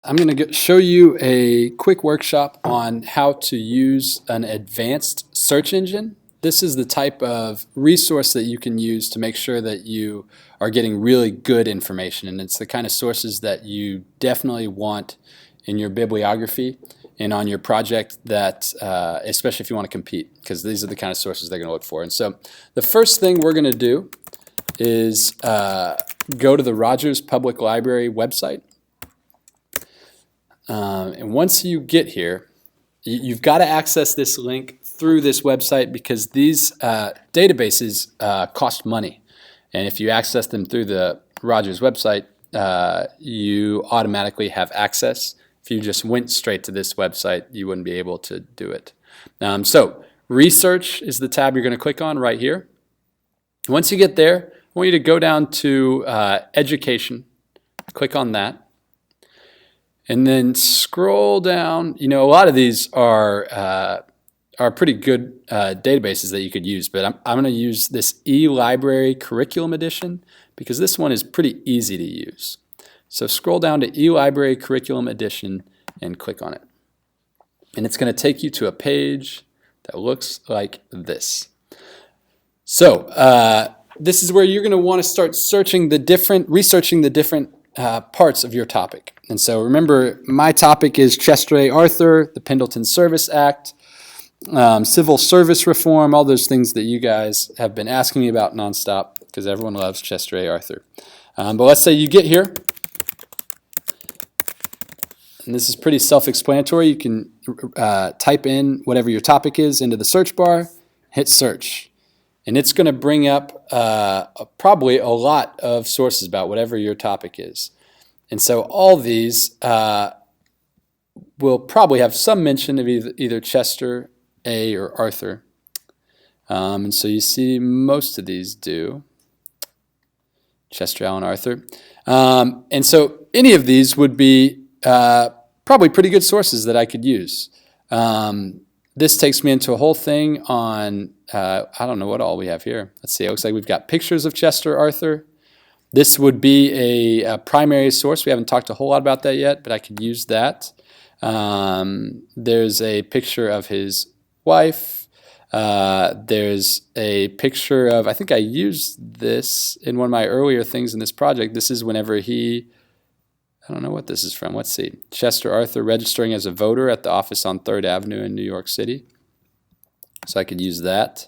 I'm going to show you a quick workshop on how to use an advanced search engine. This is the type of resource that you can use to make sure that you are getting really good information, and it's the kind of sources that you definitely want in your bibliography and on your project, that especially if you want to compete, because these are the kind of sources they're going to look for. And so the first thing we're going to do is go to the Rogers Public Library website. And once you get here, you've got to access this link through this website, because these databases cost money. And if you access them through the Rogers website, you automatically have access. If you just went straight to this website, you wouldn't be able to do it. So research is the tab you're going to click on right here. Once you get there, I want you to go down to education, click on that. And then scroll down. You know, a lot of these are pretty good databases that you could use, but I'm going to use this eLibrary Curriculum Edition because this one is pretty easy to use. So scroll down to eLibrary Curriculum Edition and click on it. And it's going to take you to a page that looks like this. So this is where you're going to want to start researching the different parts of your topic. And so remember, my topic is Chester A. Arthur, the Pendleton Service Act, civil service reform, all those things that you guys have been asking me about nonstop, because everyone loves Chester A. Arthur. But let's say you get here, and this is pretty self-explanatory. You can type in whatever your topic is into the search bar, hit search. And it's going to bring up probably a lot of sources about whatever your topic is. And so all these will probably have some mention of either Chester A. or Arthur. And so you see most of these do. Chester, Allen, Arthur. And so any of these would be probably pretty good sources that I could use. This takes me into a whole thing on, I don't know what all we have here. Let's see, it looks like we've got pictures of Chester Arthur. This would be a primary source. We haven't talked a whole lot about that yet, but I could use that. There's a picture of his wife. There's a picture of, I think I used this in one of my earlier things in this project. This is whenever I don't know what this is from. Let's see. Chester Arthur registering as a voter at the office on 3rd Avenue in New York City. So I could use that.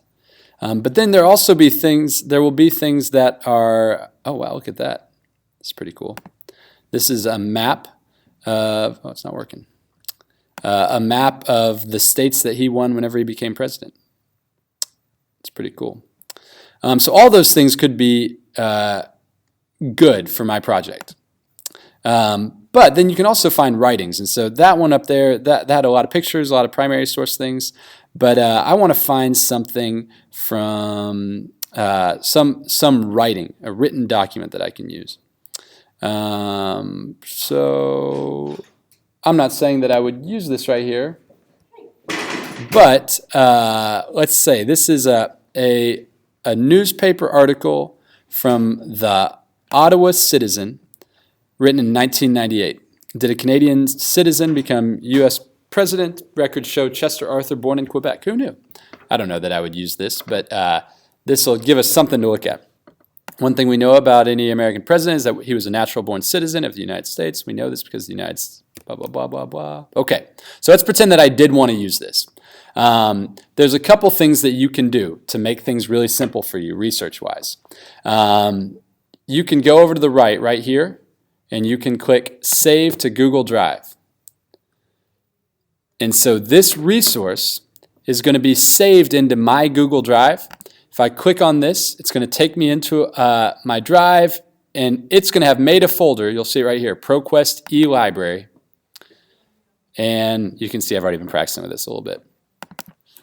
But then there will be things that are, oh wow, look at that. It's pretty cool. This is a map of, oh, it's not working. A map of the states that he won whenever he became president. It's pretty cool. So all those things could be good for my project. But then you can also find writings. And so that one up there, that had a lot of pictures, a lot of primary source things. But I want to find something from some writing, a written document that I can use. So I'm not saying that I would use this right here. But let's say this is a newspaper article from the Ottawa Citizen, written in 1998. Did a Canadian citizen become U.S. president? Records show Chester Arthur born in Quebec. Who knew? I don't know that I would use this, but this will give us something to look at. One thing we know about any American president is that he was a natural-born citizen of the United States. We know this because the United States, blah, blah, blah, blah, blah. Okay, so let's pretend that I did want to use this. There's a couple things that you can do to make things really simple for you, research-wise. You can go over to the right here, and you can click Save to Google Drive. And so this resource is going to be saved into my Google Drive. If I click on this, it's going to take me into my drive, and it's going to have made a folder. You'll see it right here, ProQuest eLibrary. And you can see I've already been practicing with this a little bit.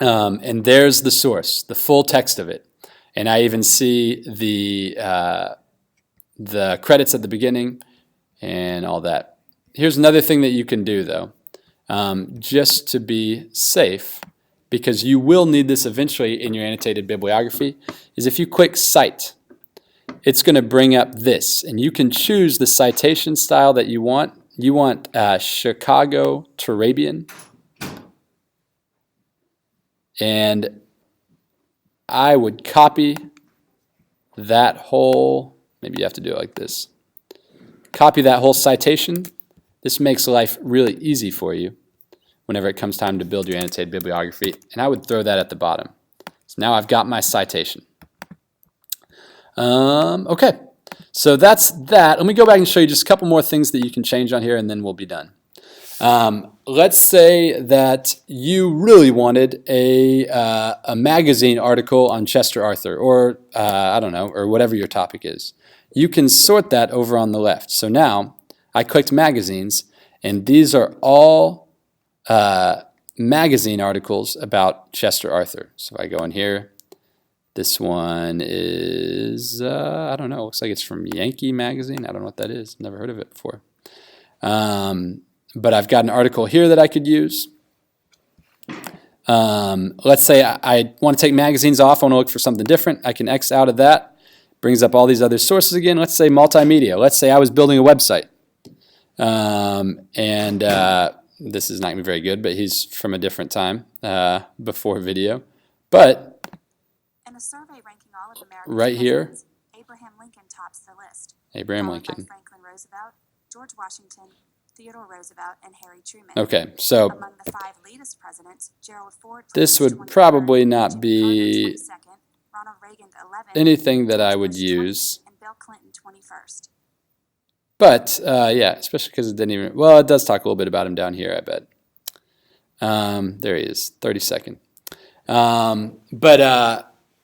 And there's the source, the full text of it. And I even see the credits at the beginning and all that. Here's another thing that you can do, though, just to be safe, because you will need this eventually in your annotated bibliography, is if you click Cite, it's going to bring up this, and you can choose the citation style that you want. you want Chicago Turabian, and I would copy that whole, maybe you have to do it like this, copy that whole citation. This makes life really easy for you whenever it comes time to build your annotated bibliography, and I would throw that at the bottom. So now I've got my citation. Okay, so that's that. Let me go back and show you just a couple more things that you can change on here, and then we'll be done. Let's say that you really wanted a magazine article on Chester Arthur, or I don't know, or whatever your topic is. You can sort that over on the left. So now I clicked magazines, and these are all magazine articles about Chester Arthur. So if I go in here, this one is, I don't know, looks like it's from Yankee Magazine. I don't know what that is. Never heard of it before. But I've got an article here that I could use. Let's say I want to take magazines off. I want to look for something different. I can X out of that. Brings up all these other sources again. Let's say multimedia. Let's say I was building a website. This is not going to be very good, but he's from a different time before video. But in a survey ranking all of America's right here, Abraham Lincoln tops the list. Abraham Lincoln. Franklin Roosevelt, George Washington, Theodore Roosevelt, and Harry Truman. Okay, so among the 5 latest presidents, Gerald Ford, this would probably not be Ronald Reagan, 11th, anything that I would use. And Bill Clinton, 21st. But yeah, especially because it didn't even, well, it does talk a little bit about him down here, I bet. There he is, 32nd.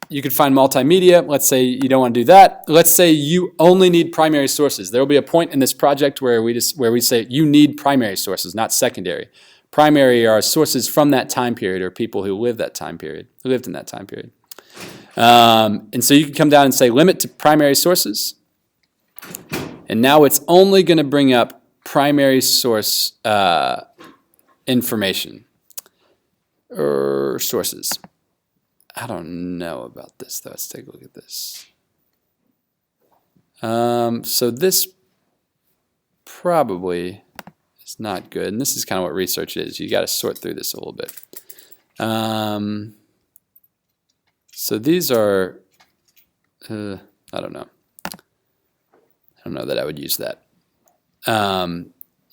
You could find multimedia. Let's say you don't want to do that. Let's say you only need primary sources. There will be a point in this project where we say you need primary sources, not secondary. Primary are sources from that time period or people who lived in that time period. And so you can come down and say limit to primary sources. And now it's only going to bring up primary source information or sources. I don't know about this, though. Let's take a look at this. So this probably is not good. And this is kind of what research is. You got to sort through this a little bit. So these are, I don't know. I don't know that I would use that.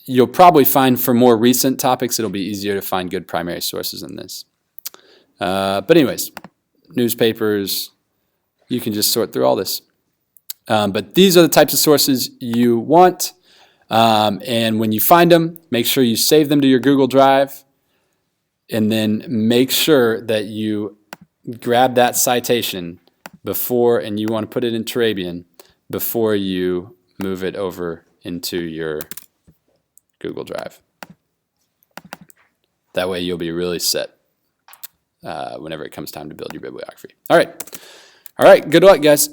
You'll probably find for more recent topics, it'll be easier to find good primary sources than this. But anyways, newspapers, you can just sort through all this. But these are the types of sources you want. And when you find them, make sure you save them to your Google Drive. And then make sure that you grab that citation before, and you want to put it in Turabian, before you move it over into your Google Drive. That way you'll be really set whenever it comes time to build your bibliography. All right, good luck, guys.